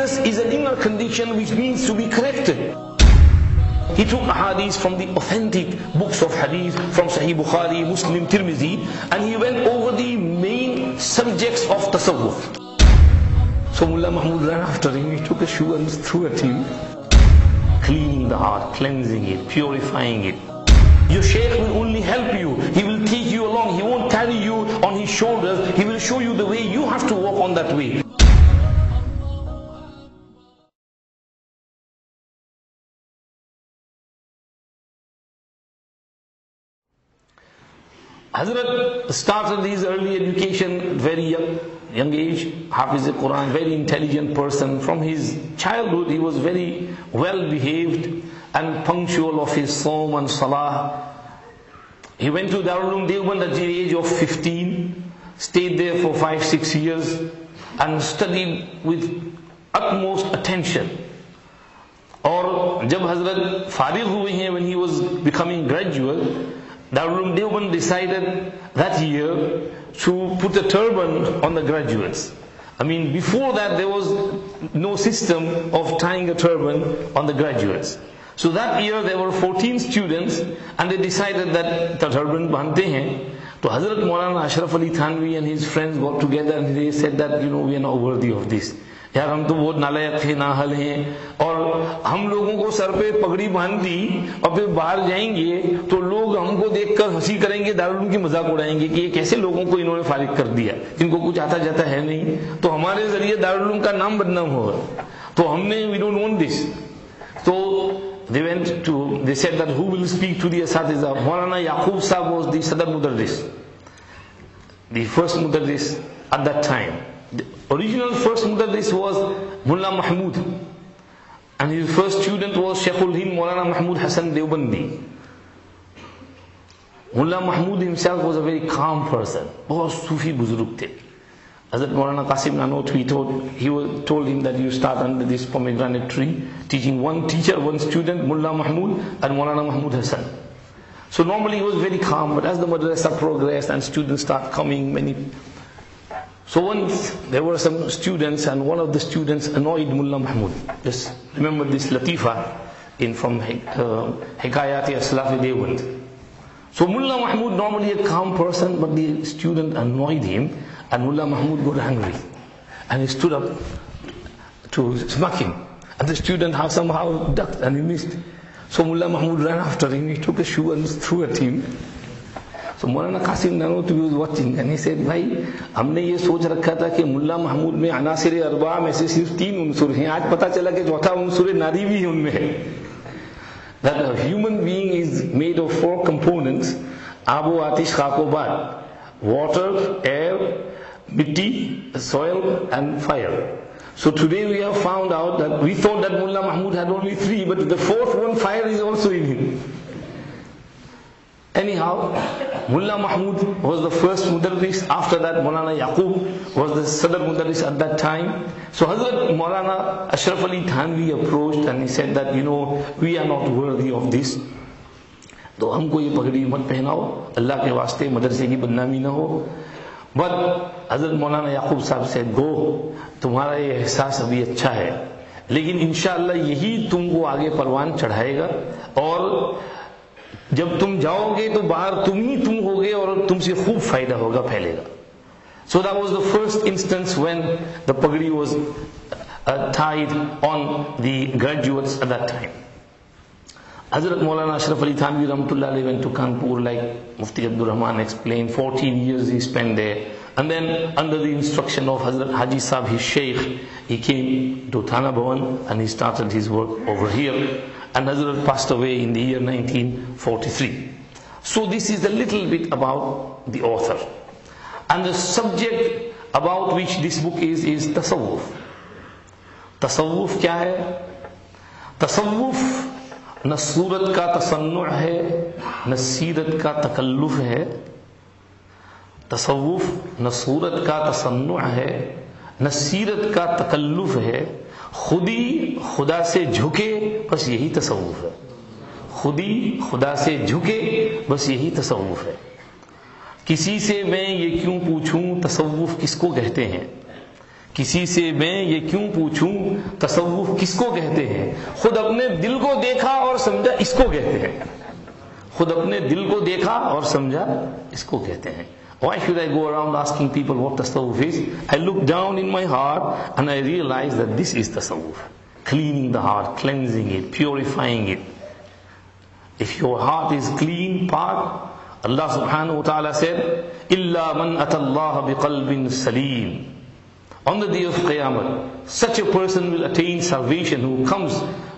Weakness is an inner condition which needs to be corrected. He took hadith from the authentic books of hadith, from Sahih Bukhari, Muslim, Tirmidhi, and he went over the main subjects of tasawwuf. So Mullah Mahmud ran after him, he took a shoe and threw at him, cleaning the heart, cleansing it, purifying it. Your shaykh will only help you. He will take you along. He won't carry you on his shoulders. He will show you the way. You have to walk on that way. Hazrat started his early education very young age. Hafiz al-Quran, very intelligent person. From his childhood he was very well behaved and punctual of his Sawm and Salah. He went to Darul Deoband at the age of 15, stayed there for 5-6 years and studied with utmost attention. और जब हजरत फारिग हुए हैं, when he was becoming graduate, Darul Deoband decided that year to put a turban on the graduates. I mean, before that there was no system of tying a turban on the graduates. So that year there were 14 students and they decided that the turban bante hain. So Hazrat Maulana Ashraf Ali Thanwi and his friends got together and they said that, we are not worthy of this. यार हम तो बहुत नालायक थे, Nahal हैं, और हम लोगों को सर पे पगड़ी बांध दी और फिर बाहर जाएंगे तो लोग हमको देखकर हंसी करेंगे, दारुल की मजाक उड़ाएंगे कि ये कैसे लोगों को इन्होंने फारिग कर दिया, जिनको कुछ आता जाता है नहीं, तो हमारे जरिए दारुल का नाम बदनाम होगा, तो हमने we don't want this. So they said that who will speak to the Asatiza. Maulana Yaqub Sahib was the Sadar Mudarris, the first Mudarris at that time. The original first Mudarris was Mullah Mahmud, and his first student was Sheikhul Hind Maulana Mahmud Hassan Deobandi. Mullah Mahmud himself was a very calm person, बहुत Sufi बुजुर्ग थे. Hazrat Maulana Qasim Nanotwi told him that you start under this pomegranate tree, teaching one teacher, one student, Mullah Mahmud and Maulana Mahmud Hassan. So normally he was very calm, but as the madrasa progressed and students start coming, so once there were some students and one of the students annoyed Mullah Mahmud. Just remember this Latifa from Hikayat-e Aslafi Deoband. So Mullah Mahmud, normally a calm person, but the student annoyed him and Mullah Mahmud got angry and he stood up to smack him, and the student somehow ducked and he missed. So Mullah Mahmud ran after him, he took a shoe and threw at him. So Maulana Qasim Nanotwi was watching and he said, भाई हमने ये सोच रखा था कि मुल्ला महमूद में अनासिर अरबा में से सिर्फ 3 उनसुर हैं, आज पता चला कि चौथा उनसुर नारी भी उनमें है. That a human being is made of 4 components: आबो आतिश खाको बाद, water, air, mitti, soil and fire. So today we have found out that we thought that Mullah Mahmud had only 3, but the 4th one, fire, is also in him. Anyhow, Mullah Mahmud was the first Mudarris. After that, Maulana Yaqub was the Sadr Mudarris at that time. So Hazrat Maulana Ashraf Ali Thanwi approached and he said that, we are not worthy of this. तो हमको ये पगड़ी मत पहनाओ, अल्लाह के वास्ते मदरसे की बदनामी ना हो. But Hazrat Maulana Yaqub Sahib said, go, तुम्हारा ये एहसास अभी अच्छा है, लेकिन इंशाअल्लाह यही तुमको आगे परवान चढ़ाएगा, और जब तुम जाओगे तो बाहर तुम होगे और तुमसे खूब फायदा होगा, फैलेगा. So that was the first instance when the pagadi was tied on the graduates at that time. Hazrat Maulana Ashraf Ali Thanwi Rahmatullah Alayhi went to Kanpur, like Mufti Abdul Rahman explained. 14 years he spent there, and then under the instruction of Hazrat Haji Sahib, his Sheikh, he came to Thana Bhavan and he started his work over here. And Hazrat passed away in the year 1943. So this is a little bit about the author. And the subject about which this book is tasawwuf. Tasawwuf क्या है? Tasawwuf न सूरत का तसन्नुअ है, न सीरत का तकल्लुफ है. तसव्वुफ न सूरत का तसन्नुअ है, न सीरत का तकल्लुफ है. खुदी खुदा से झुके, बस यही तसव्वुफ है. खुदी खुदा से झुके, बस यही तसव्वुफ है. किसी से मैं ये क्यों पूछूं तसव्वुफ किसको कहते हैं, किसी से मैं ये क्यों पूछूं तसव्वुफ किसको कहते हैं, खुद अपने दिल को देखा और समझा इसको कहते हैं, खुद अपने दिल को देखा और समझा इसको कहते हैं. Why should I go around asking people what tasawwuf is? I look down in my heart and I realize that this is tasawwuf. Cleaning the heart, cleansing it, purifying it. If your heart is clean, pak, Allah subhanahu wa ta'ala said, إِلَّا مَنْ أَتَى اللَّهَ بِقَلْبٍ سَلِيمٍ. On the day of Qiyamah, such a person will attain salvation who comes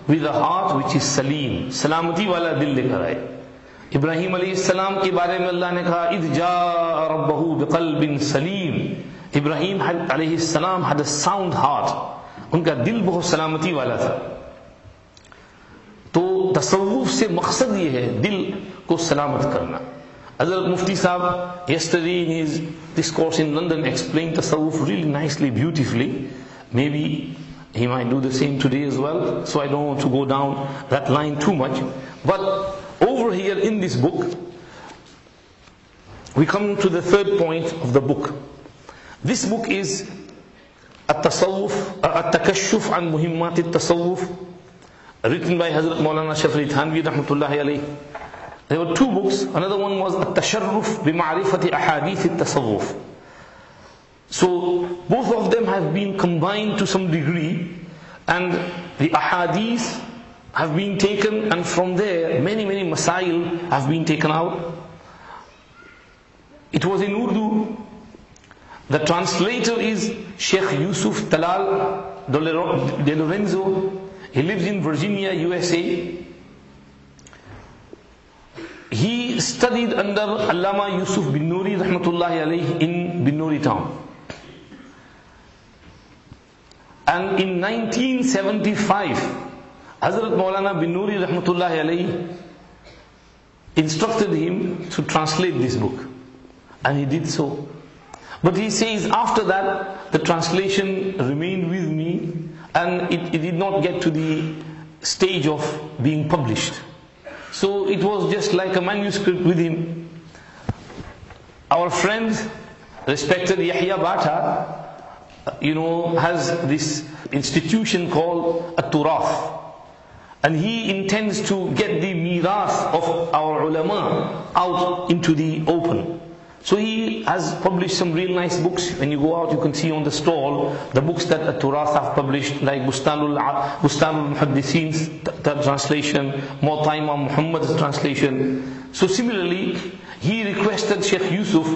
with a heart which is salim, salamati wala dil lekar aaye. Ibrahim alayhi salam के बारे में अल्लाह ने कहा इद जा रब्बहू बिक़ल्बिन Salim. Ibrahim alayhi salam had a sound heart, उनका दिल बहुत सलामती वाला था. तो तसव्वुफ से मकसद ये है दिल को सलामत करना. Hazrat Mufti Sahab yesterday in his discourse in London explained tasawwuf really nicely, beautifully. Maybe he might do the same today as well, so I don't want to go down that line too much. But over here in this book, we come to the third point of the book. This book is At-Tasawwuf, At-Takashshuf an Muhimmat At-Tasawwuf, written by Hazrat Maulana Ashraf Thanwi rahmatullahi alayhi. There were two books. Another one was At-Tasharruf bi-Ma'rifati Ahadith At-Tasawwuf. So both of them have been combined to some degree, and the ahadith have been taken, and from there many masail have been taken out. It was in Urdu. The translator is Sheikh Yusuf Talal de Lorenzo. He lives in Virginia, USA. He studied under Allama Yusuf bin Nuri rahmatullahi alayhi in Bin Nuri town. And in 1975, Hazrat Maulana bin Nuri rahmatullahi alayhi instructed him to translate this book. And he did so. But he says after that, the translation remained with me and it did not get to the stage of being published. So it was just like a manuscript with him. Our friend, respected Yahya Bata, has this institution called At-Turath. And he intends to get the mirath of our ulama out into the open. So he has published some real nice books. When you go out, you can see on the stall the books that At-Turath have published, like Bustanul Muhaddithin's translation, Muwatta Imam Muhammad's translation. So similarly, he requested Sheikh Yusuf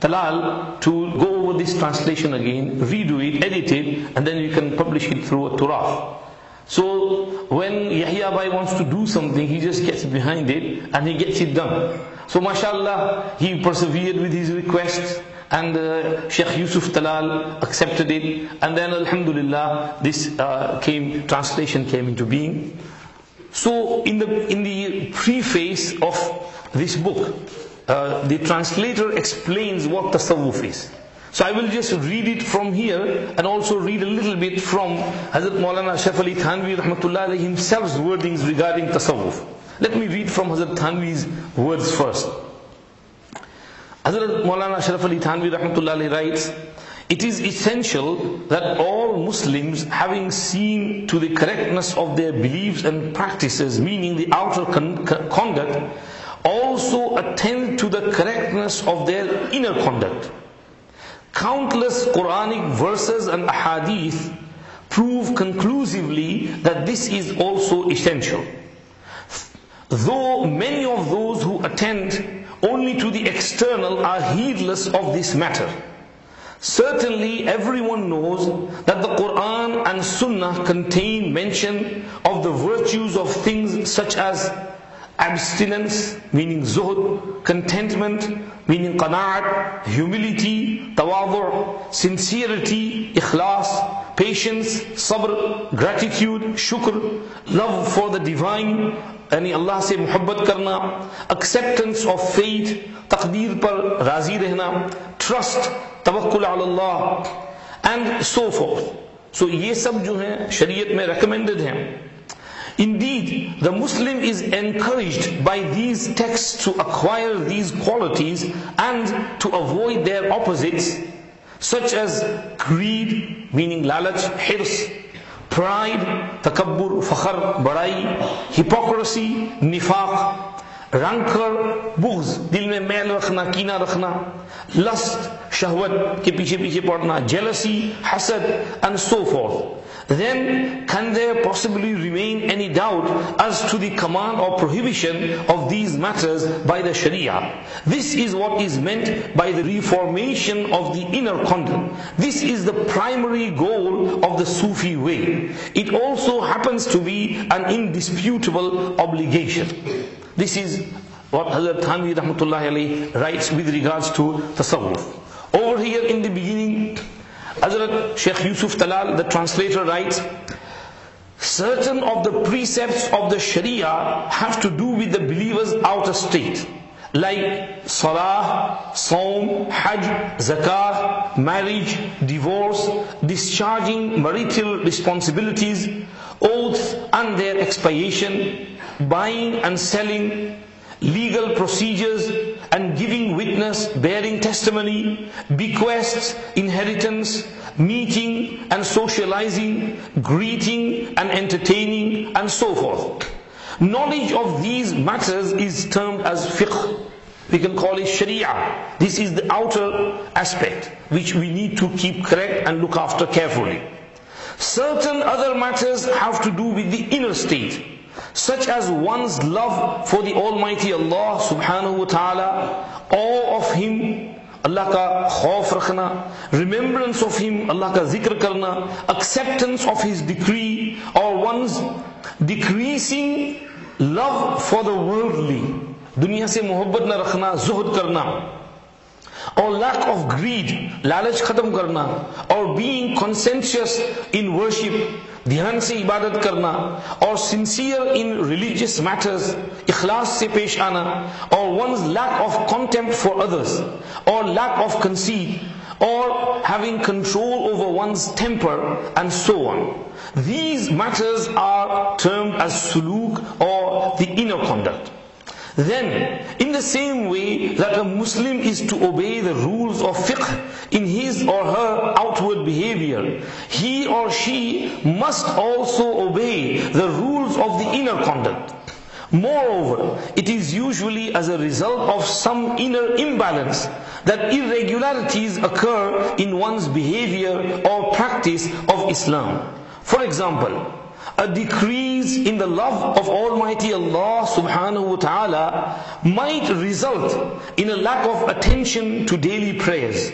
Talal to go over this translation again, redo it, edit it, and then you can publish it through At-Turath. So when Yahya Bhai wants to do something, he just gets behind it and he gets it done. So mashallah, he persevered with his request, and Sheikh Yusuf Talal accepted it, and then alhamdulillah this translation came into being. So in the preface of this book, the translator explains what tasawwuf is. So I will just read it from here and also read a little bit from Hazrat Maulana Ashraf Ali Thanwi rahmatullah alayhi himself's wordings regarding tasawwuf. Let me read from Hazrat Thanwi's words first. Hazrat Maulana Ashraf Ali Thanwi rahmatullah alayhi writes, it is essential that all Muslims, having seen to the correctness of their beliefs and practices, meaning the outer conduct, also attend to the correctness of their inner conduct. Countless Quranic verses and ahadith prove conclusively that this is also essential. Though many of those who attend only to the external are heedless of this matter, certainly everyone knows that the Quran and Sunnah contain mention of the virtues of things such as abstinence, meaning zuhud, contentment, meaning qana'at, humility, tawadu', sincerity, ikhlas, patience, sabr, gratitude, shukr, love for the divine, yani Allah se muhabbat karna, acceptance of fate, taqdeer par razi rehna, trust, tawakkul ala Allah, and so forth. So ye sab jo hain shariyat mein recommended hain. Indeed, the Muslim is encouraged by these texts to acquire these qualities and to avoid their opposites. such as greed, meaning lalach, hirs, pride, takabbur, fakhr, badai, hypocrisy, nifaq, rancor, bughz, dil mein mail rakhna, keena rakhna, lust, shahwat ke piche piche padna, jealousy, hasad, and so forth. Then can there possibly remain any doubt as to the command or prohibition of these matters by the Sharia? This is what is meant by the reformation of the inner conduct. This is the primary goal of the Sufi way. It also happens to be an indisputable obligation. This is what Hazrat Thanwi rahmatullahi alayhi writes with regards to tasawwuf. Over here in the beginning, Hazrat Sheikh Yusuf Talal, the translator, writes, certain of the precepts of the Sharia have to do with the believer's outer state, like salah, saum, hajj, zakah, marriage, divorce, discharging marital responsibilities, oaths and their expiation, buying and selling, legal procedures and giving witness, bearing testimony, bequests, inheritance, meeting and socializing, greeting and entertaining, and so forth. Knowledge of these matters is termed as fiqh. We can call it sharia. This is the outer aspect which we need to keep correct and look after carefully. Certain other matters have to do with the inner state, such as one's love for the Almighty Allah subhanahu wa ta'ala, awe of Him, Allah ka khauf rakhna, remembrance of Him, Allah ka zikr karna, acceptance of His decree, or one's decreasing love for the worldly, dunya se muhabbat na rakhna, zuhud karna, or lack of greed, lalach khatam karna, or being conscientious in worship, dhyan se ibadat karna, or sincere in religious matters, ikhlas se pesh ana, or one's lack of contempt for others, or lack of conceit, or having control over one's temper, and so on. These matters are termed as suluk, or the inner conduct. Then, in the same way that a Muslim is to obey the rules of fiqh in his or her outward behavior, he or she must also obey the rules of the inner conduct. Moreover, it is usually as a result of some inner imbalance that irregularities occur in one's behavior or practice of Islam. For example, a decrease in the love of Almighty Allah subhanahu wa ta'ala might result in a lack of attention to daily prayers,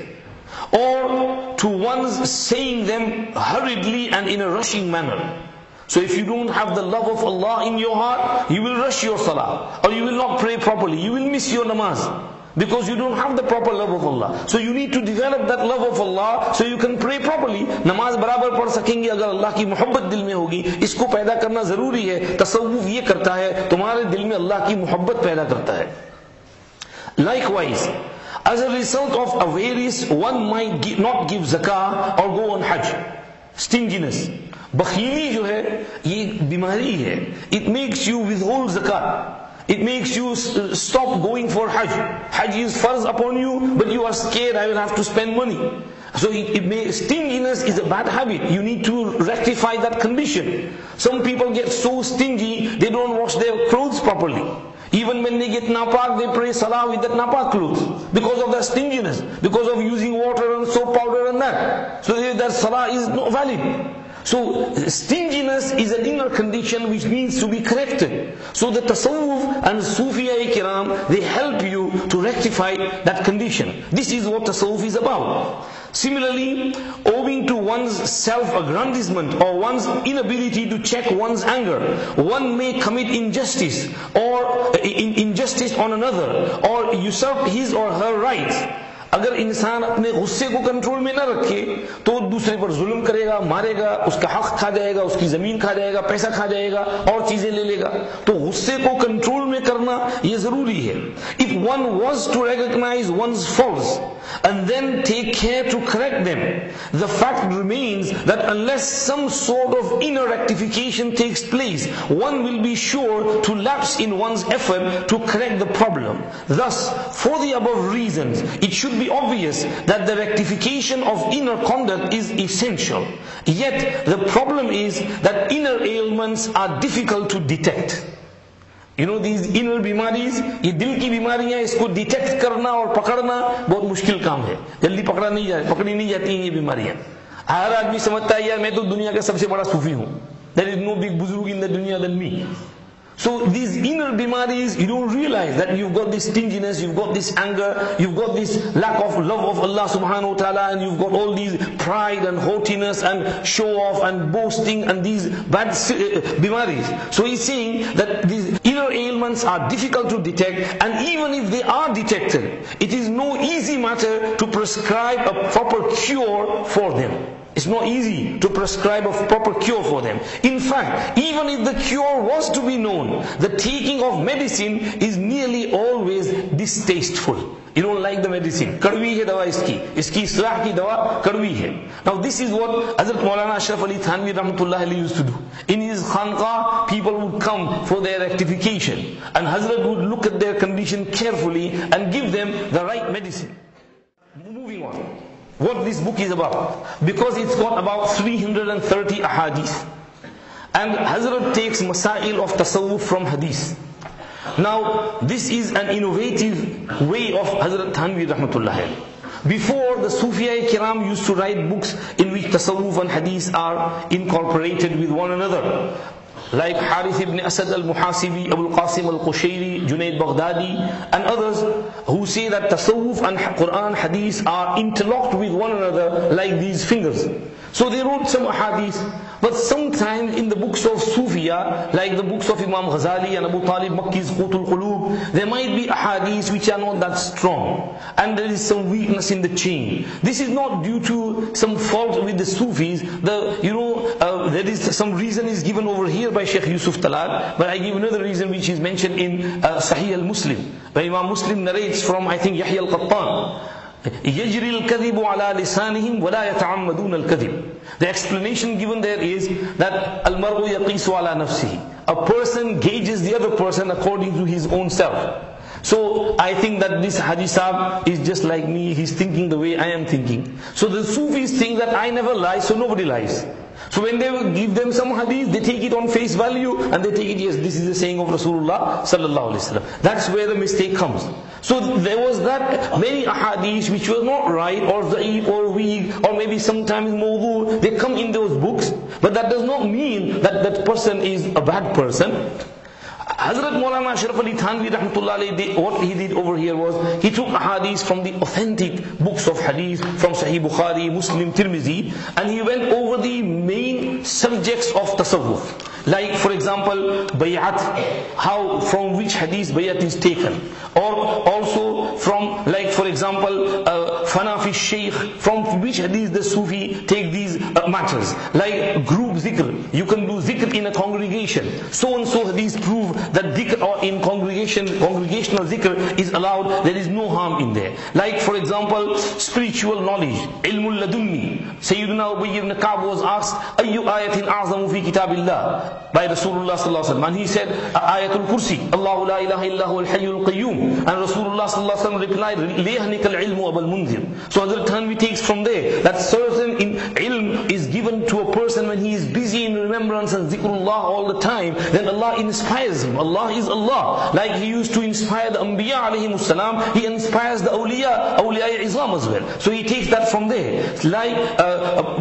or to one's saying them hurriedly and in a rushing manner. So if you don't have the love of Allah in your heart, you will rush your salah, or you will not pray properly, you will miss your namaz, because you don't have the proper love of Allah. So you need to develop that love of Allah so you can pray properly. Namaz barabar पढ़ सकेंगे अगर अल्लाह की मोहब्बत दिल में होगी. इसको पैदा करना जरूरी है. तसव्वुफ ये करता है, तुम्हारे दिल में अल्लाह की मोहब्बत पैदा करता है. Likewise, as a result of avarice, one might not give zakah or go on hajj. Stinginess, बखीली जो है ये बीमारी है. It makes you withhold zakat. It makes you stop going for Hajj. Hajj is farz upon you, but you are scared, I will have to spend money. So stinginess is a bad habit. You need to rectify that condition. Some people get so stingy, they don't wash their clothes properly. Even when they get napak, they pray salah with that napak clothes, because of that stinginess, because of using water and soap powder and that. So that salah is not valid. So stinginess is an inner condition which needs to be corrected. So the tasawwuf and Sufiya kiram, they help you to rectify that condition. This is what tasawwuf is about. Similarly, owing to one's self-aggrandizement or one's inability to check one's anger, one may commit injustice or injustice on another, or usurp his or her rights. अगर इंसान अपने गुस्से को control में न रखे तो दूसरे पर जुल्म करेगा, मारेगा, उसका हक खा जाएगा, उसकी जमीन खा जाएगा, पैसा खा जाएगा और चीजें ले लेगा. तो गुस्से को कंट्रोल में करना ये जरूरी है. If one was to recognize one's faults and then take care to correct them, the fact remains that unless some sort of inner rectification takes place, one will be sure to lapse in one's effort to correct the problem. Thus, for the above reasons, it should be obvious that the rectification of inner conduct is essential. Yet the problem is that inner ailments are difficult to detect. You know, these inner बीमारीज, ये दिल की बीमारियां, इसको detect करना और पकड़ना बहुत मुश्किल काम है. जल्दी पकड़ी नहीं जाती हैं ये बीमारियां. हर आदमी समझता है यार मैं तो दुनिया का सबसे बड़ा सूफी हूं. There is no big बुजुर्ग in the dunya than me. So these inner bimaris, you don't realize that you've got this stinginess, you've got this anger, you've got this lack of love of Allah subhanahu wa ta'ala, and you've got all these pride and haughtiness and show off and boasting and these bad bimaris. So he's saying that these inner ailments are difficult to detect, and even if they are detected, it is no easy matter to prescribe a proper cure for them. It's not easy to prescribe a proper cure for them. In fact, even if the cure was to be known, the taking of medicine is nearly always distasteful. You don't like the medicine. Kadwi hai dawa iski islah ki dawa kadwi hai. Now this is what Hazrat Maulana Ashraf Ali Thanwi rahmatullahi used to do. In his khanqah, people would come for their rectification, and Hazrat would look at their condition carefully and give them the right medicine. Moving on. What this book is about, because it's got about 330 ahadith, and Hazrat takes masail of tasawwuf from hadith. Now this is an innovative way of Hazrat Thanwi rahmatullahi. Before, the Sufi Kiram used to write books in which tasawwuf and hadith are incorporated with one another, like Harith ibn Asad al-Muhasibi, Abul Qasim al-Qushayri, Junaid Baghdadi, and others who say that tasawwuf and Quran hadith are interlocked with one another like these fingers. So they wrote some hadith, but sometimes in the books of Sufiya, like the books of Imam Ghazali and Abu Talib Makki's Qutul Qulub, there might be hadiths which are not that strong, and there is some weakness in the chain. This is not due to some fault with the Sufis. There is some reason is given over here by Sheikh Yusuf Talal, but I give another reason which is mentioned in Sahih al-Muslim, where Imam Muslim narrates from, I think, Yahya al-Qattan. يَجْرِي الْكَذِبُ عَلَى لِسَانِهِمْ وَلَا يَتَعَمَّدُونَ الْكَذِبِ. The explanation given there is that الْمَرْءُ يَقِيسُ عَلَى نَفْسِهِ. A person gauges the other person according to his own self. So I think that this Haji Sahib is just like me, he's thinking the way I am thinking. So the Sufis think that I never lie, so nobody lies. So when they give them some hadith, they take it on face value and they take it, yes, this is the saying of Rasulullah sallallahu alaihi wasallam. That's where the mistake comes. So there was that many ahadith which were not right or da'if or weak or maybe sometimes mawdu, they come in those books, but that does not mean that that person is a bad person. Hazrat Maulana Ashraf Ali Thanwi rahmatullahi, what he did over here was, he took hadith from the authentic books of hadith, from Sahih Bukhari, Muslim, Tirmizi, and he went over the main subjects of tasawwuf. Like for example, bay'at, from which hadith bay'at is taken. Or also from, like for example, fana fi shaykh, from which hadith the Sufi take these matters. Like group zikr, you can do zikr in a congregation. So and so hadith prove that dhikr or in congregational zikr is allowed, there is no harm in there. Like for example, spiritual knowledge, ilmul ladunni. Sayyidina Ubay ibn Ka'b was asked, ayyu ayatin a'zamu fi kitabillah, by Rasulullah sallallahu alaihi wasallam, and he said, ayatul kursi, Allahu la ilaha illa huwal hayyul qayyum, and Rasulullah sallallahu alaihi wasallam replied, liyahnikal ilmu abal munzir. So Hazrat Thanwi takes from there that certain ilm is given to a person when he is busy in remembrance and zikrullah all the time, then Allah inspires him. Allah is Allah. Like He used to inspire the Anbiya alayhimus salam, He inspires the awliya izam as well. So he takes that from there. Like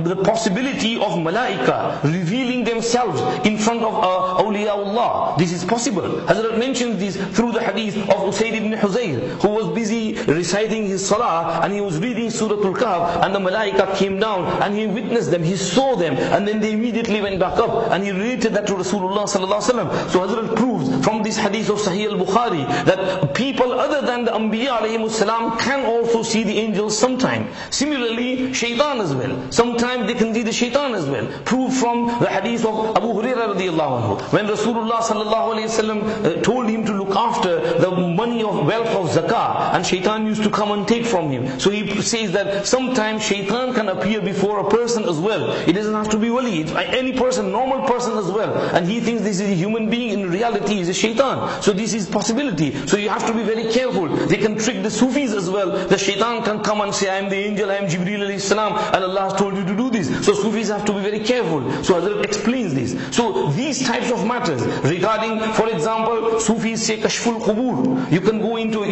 the possibility of malaika revealing themselves in front of awliyaullah. This is possible. Hazrat mentions this through the hadith of Usayd ibn Huzayr, who was busy reciting his salah and he was reading Surah Al-Kahf, and the malaika came down and he witnessed them, he saw them, and then they immediately went back up, and he related that to Rasulullah sallallahu alaihi wasallam. So Hazrat proves from this hadith of Sahih al-Bukhari that people other than the Anbiya alayhimus salam can also see the angels sometime. Similarly, shaitan as well. Sometimes they can see the shaitan as well. Proved from the hadith of Abu Hurairah radiyallahu anhu, when Rasulullah sallallahu alayhi wasallam told him to look after the money of wealth of zakah, and shaitan used to come and take from him. So he says that sometimes shaitan can appear before a person as well. It doesn't have to be wali, any person, normal person as well, and he thinks this is a human being, in reality he is a shaitan. So this is possibility. So you have to be very careful. They can trick the Sufis as well. The shaitan can come and say, I am the angel, I am Jibreel alayhi salam, and Allah has told you to do this. So Sufis have to be very careful. So Hazrat explains this. So these types of matters regarding, for example, Sufis say Kashful Qubur. You can go into,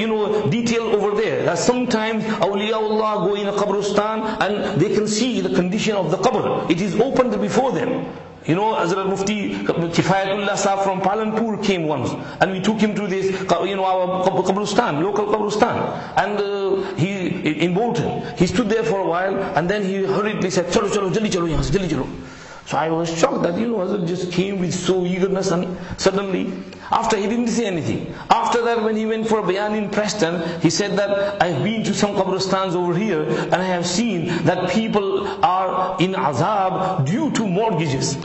detail over there. That sometimes awliyaullah go in a qabristan and they can see the condition of the qabr. It is opened before them. Hazrat Mufti Kifayatullah Sahab from Palanpur came once, and we took him to this, our qabristan, local qabristan, and he in Bolton. He stood there for a while, and then he hurriedly said, "Chalo, chalo, jaldi chalo, yahan se, jaldi chalo." So I was shocked that Hazrat just came with so eagerness, and suddenly, after he didn't say anything. After that, when he went for a bayan in Preston, he said that I've been to some qabristans over here, and I have seen that people are in azab due to mortgages.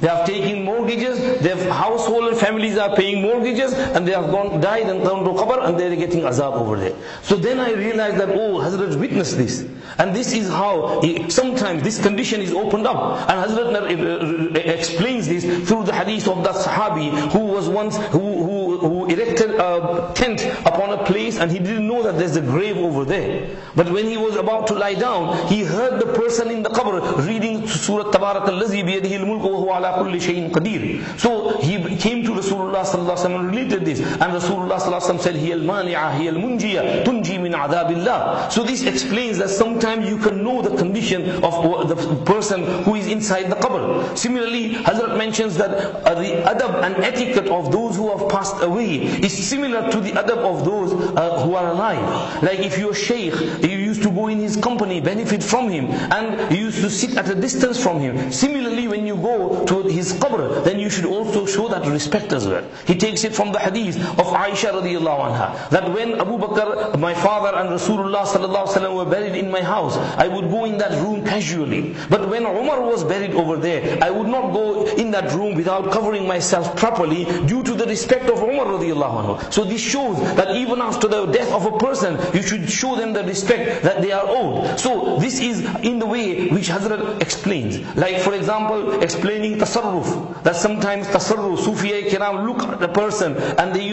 They have taken mortgages, their household and families are paying mortgages, and they have died and gone to qabr, and they are getting azab over there. So then I realized that, Hazrat witnessed this. And this is how sometimes this condition is opened up. And Hazrat explains this through the hadith of that Sahabi who was once, who erected a tent upon a place, and he didn't know that there's a grave over there. But when he was about to lie down, he heard the person in the qabr reading Surah Tabarak al-Lazi biyadihi al-mulku wa huwa ala kulli shay'in qadir. So he came to Rasulullah sallallahu alaihi wasallam and related this, and Rasulullah sallallahu alaihi wasallam said, hiya al-mani'a, hiya al-munjiya, tunji min adabillah. So this explains that sometimes you can know the condition of the person who is inside the qabr. Similarly, Hazrat mentions that the adab and etiquette of those who have passed away is similar to the adab of those who are alive. Like if you're a sheikh, you used to go in his company, benefit from him, and you used to sit at a distance from him. Similarly, when you go to his qabr, then you should also show that respect as well. He takes it from the hadith of Aisha radiallahu anha, that when Abu Bakr, my father, and Rasulullah sallallahu alaihi wasallam were buried in my house, I would go in that room casually. But when Umar was buried over there, I would not go in that room without covering myself properly due to the respect of Umar radiallahu anhu. So this shows that even after the death of a person, you should show them the respect that they are owed. So this is in the way which Hazrat explains. Like for example, explaining tasarruf, that sometimes tasarruf, Sufi kiram look at the person and they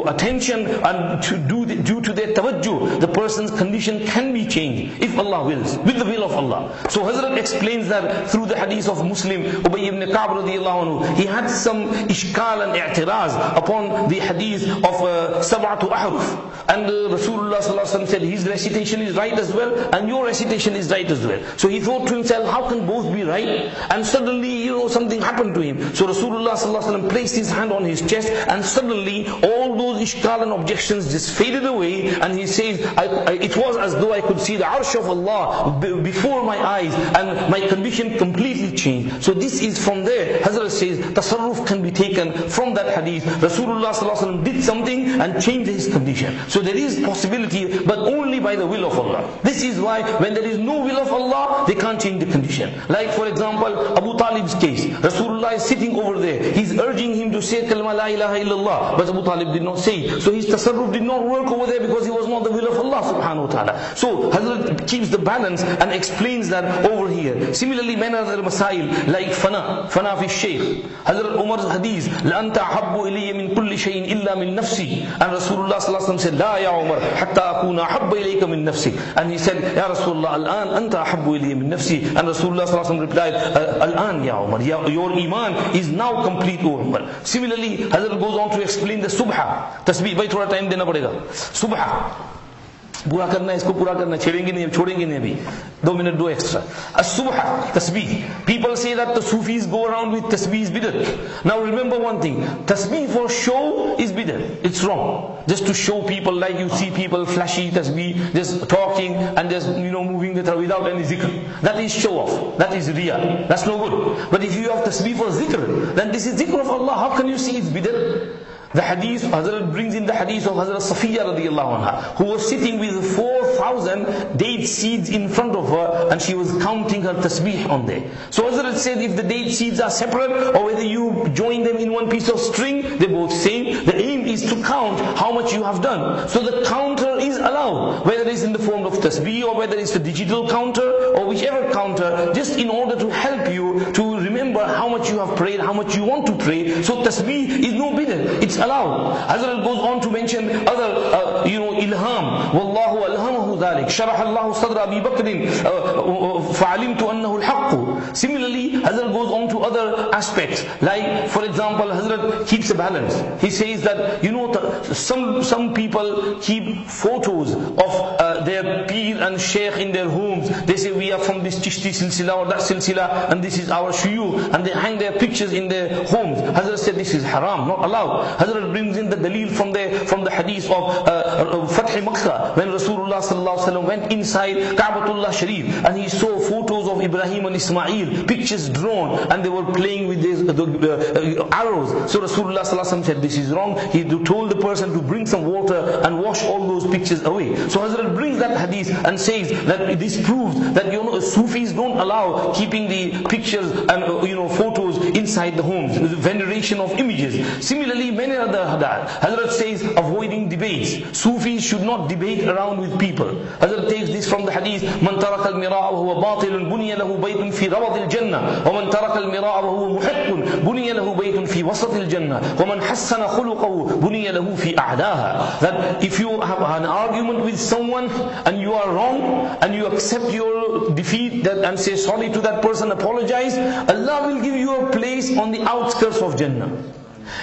attention, and due to their tawajjuh, the person's condition can be changed if Allah wills, with the will of Allah. So Hazrat explains that through the hadith of Muslim, Ubay ibn Ka'b radiallahu anhu, he had some ishkal and i'tiraz upon the hadith of sab'atu ahruf, and Rasulullah sallallahu alaihi wasallam said his recitation is right as well and your recitation is right as well. So he thought to himself, how can both be right? And suddenly something happened to him. So Rasulullah sallallahu alaihi wasallam placed his hand on his chest, and suddenly all those ishkal and objections just faded away, and he says, it was as though I could see the arsh of Allah before my eyes, and my condition completely changed. So this is from there. Hazrat says tasarruf can be taken from that hadith. Rasulullah sallallahu alaihi wasallam did something and changed his condition. So there is possibility, but only by the will of Allah. This is why when there is no will of Allah, they can't change the condition. Like for example, Abu Talib's case. Rasulullah is sitting over there. He's urging him to say kalma la ilaha illallah, but Abu Talib did not say it. So his tasarruf did not work over there because he was not the will of Allah subhanahu wa ta'ala. So Hazrat keeps the balance and explains that over here. Similarly, many other masail like fana fi shaykh. Hazrat Umar's hadith, la anta ahabbu ilayya min kulli shay'in illa min nafsi. And Rasulullah sallallahu alaihi wasallam said, la ya Umar, hatta akuna ahabba ilayka min nafsi. And he said, ya Rasulullah, al-an anta ahabbu ilayya min nafsi. And Rasulullah sallallahu alaihi wasallam replied, al-an ya Umar, your iman is now complete, O Umar. Similarly, Hazrat goes on to explain the subha. Tasbih, bhai thoda time dena padega. Subha. पूरा करना है, इसको पूरा करना, छेड़ेंगे नहीं, छोड़ेंगे नहीं अभी, 2 minutes do extra. As-subha, tasbih. People say that the Sufis go around with tasbih is bid'ah. Now remember one thing, tasbih for show is bid'ah. It's wrong. Just to show people, like you see people flashy tasbih, just talking and just moving the throat without any zikr. That is show off. That is riyah. That's no good. But if you have tasbih for zikr, then this is zikr of Allah. How can you see it's bid'ah? The hadith, Hazrat brings in the hadith of Hazrat Safiya radiallahu anha, who was sitting with 4,000 date seeds in front of her, and she was counting her tasbih on there. So Hazrat said, if the date seeds are separate, or whether you join them in one piece of string, they're both same. The aim is to count how much you have done. So the counter is allowed, whether it's in the form of tasbih, or whether it's the digital counter, or whichever counter, just in order to help you to remember how much you have prayed, how much you want to pray. So tasbih is no bid'ah, it's allowed. Hazrat goes on to mention other, ilham. Wallahu alhamahu dhalik. Sharah Allahu sadra Abi Bakrin fa'alimtu annahu al-haqq. Similarly, Hazrat goes on to other aspects. Like, for example, Hazrat keeps a balance. He says that, some people keep photos of their peer and sheikh in their homes. They say, we are from this Chishti silsila or that silsila, and this is our shuyukh, and they hang their pictures in their homes. Hazrat said this is haram, not allowed. Hazrat brings in the dalil from the hadith of Fath Makkah, when Rasulullah SAW went inside Ka'batullah Sharif, and he saw photos of Ibrahim and Ismail, pictures drawn, and they were playing with these arrows. So Rasulullah SAW said this is wrong. He told the person to bring some water and wash all those pictures away. So Hazrat brings that hadith and says that this proves that Sufis don't allow keeping the pictures and photos inside the homes, the veneration of images. Similarly, many other hadith. Hazrat says avoiding debates. Sufis should not debate around with people. Hazrat takes this from the hadith, Man taraka al-mira'a wa huwa batilun bunya lahu baytun fi rawad al-jannah, wa man taraka al-mira'a wa huwa muhiqqun bunya lahu baytun fi wasat al-jannah, wa man hassana khuluqahu bunya lahu fi a'daha. That if you have an argument with someone and you are wrong and you accept your defeat and say sorry to that person, apologize, Allah will give you a place on the outskirts of Jannah.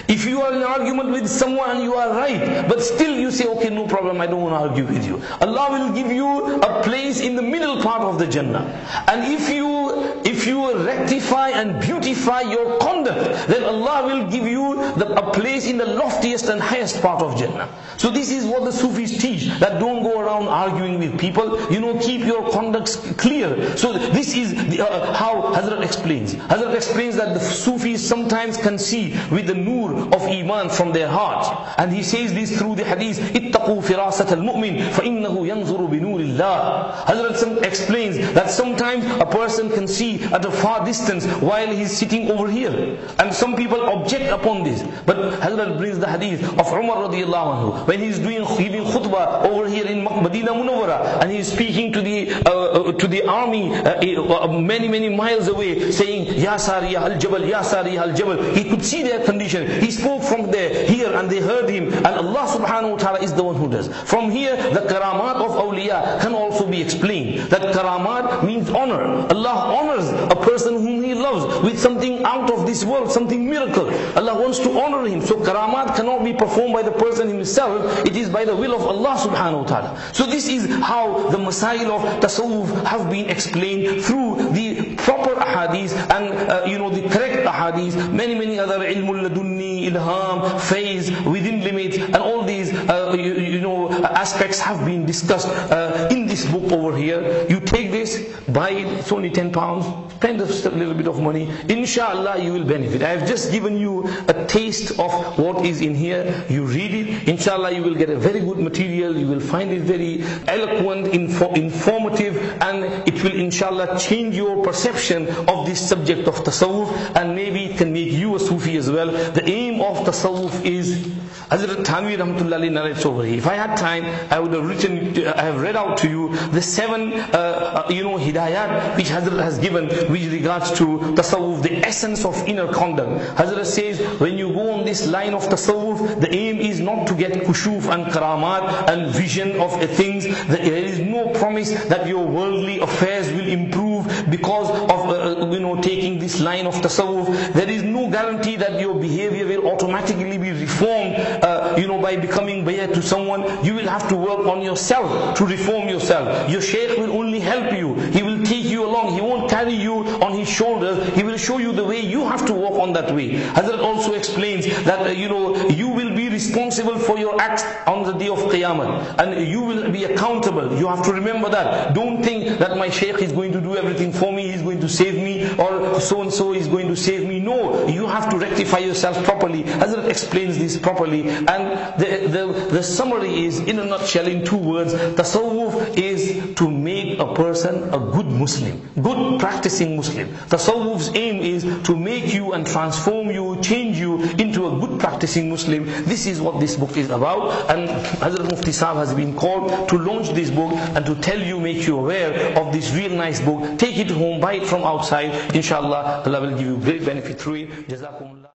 If you are in an argument with someone and you are right, but still you say, okay, no problem, I don't want to argue with you, Allah will give you a place in the middle part of the Jannah. And if you rectify and beautify your conduct, then Allah will give you a place in the loftiest and highest part of Jannah. So this is what the Sufis teach, that don't go around arguing with people, keep your conducts clear. So this is how Hazrat explains. Hazrat explains that the Sufis sometimes can see with the nur of iman from their hearts, and he says this through the hadith, ittaqu firasat al-mu'min fa innahu yanzuru bi nurillah. Hazrat explains that sometimes a person can see at a far distance while he is sitting over here, and some people object upon this. But Hazrat brings the hadith of Umar radiallahu anhu, when he is giving khutbah over here in Madinah Munawwara, and he is speaking to the army many miles away, saying, Ya Sariyah al-Jabal, Ya Sariyah al-Jabal. He could see their condition. He spoke from there, here, and they heard him. And Allah subhanahu wa ta'ala is the one who does. From here, the karamat of awliya can also be explained. That karamat means honor. Allah honors a person whom He loves with something out of this world, something miracle. Allah wants to honor him. So karamat cannot be performed by the person himself. It is by the will of Allah subhanahu wa ta'ala. So this is how the masail of tasawwuf have been explained through the proper ahadith and the correct ahadith. Many other ilmul ladunni, ilham, phase, within limits, and all these aspects have been discussed in this book over here. You take this, buy it, it's only £10, spend a little bit of money, Insha'Allah you will benefit. I have just given you a taste of what is in here. You read it, Insha'Allah you will get a very good material, you will find it very eloquent, informative, and it will Insha'Allah change your perception of this subject of tasawwuf, and maybe it can make you a Sufi as well. The aim of tasawwuf is, Hazrat Thanwi rahmatullahi narrates over here. If I had time, I would have read out to you the 7 hidayat which Hazrat has given with regards to tasawwuf, the essence of inner conduct. Hazrat says, when you go on this line of tasawwuf, the aim is not to get kushuf and karamat and vision of things. There is no promise that your worldly affairs will improve because of taking this line of tasawwuf. There is no guarantee that your behavior will automatically be reformed by becoming bayat to someone. You will have to work on yourself to reform yourself. Your shaykh will only help you. He will take you along. He won't carry carry you on his shoulders. He will show you the way you have to walk on that way. Hazrat also explains that you will be responsible for your acts on the day of Qiyamah, and you will be accountable. You have to remember that. Don't think that my Shaykh is going to do everything for me, he's going to save me, or so and so is going to save me. No, you have to rectify yourself properly. Hazrat explains this properly, and the summary is, in a nutshell, in 2 words: tasawwuf is to make a person a good Muslim, good practicing Muslim. Tasawwuf's aim is to make you and transform you, change you into a good practicing Muslim. This is what this book is about, and Hazrat Mufti Sahib has been called to launch this book and to tell you, make you aware of this real nice book. Take it home, buy it from outside. Insha'Allah, Allah will give you great benefit through it. Jazakumullah.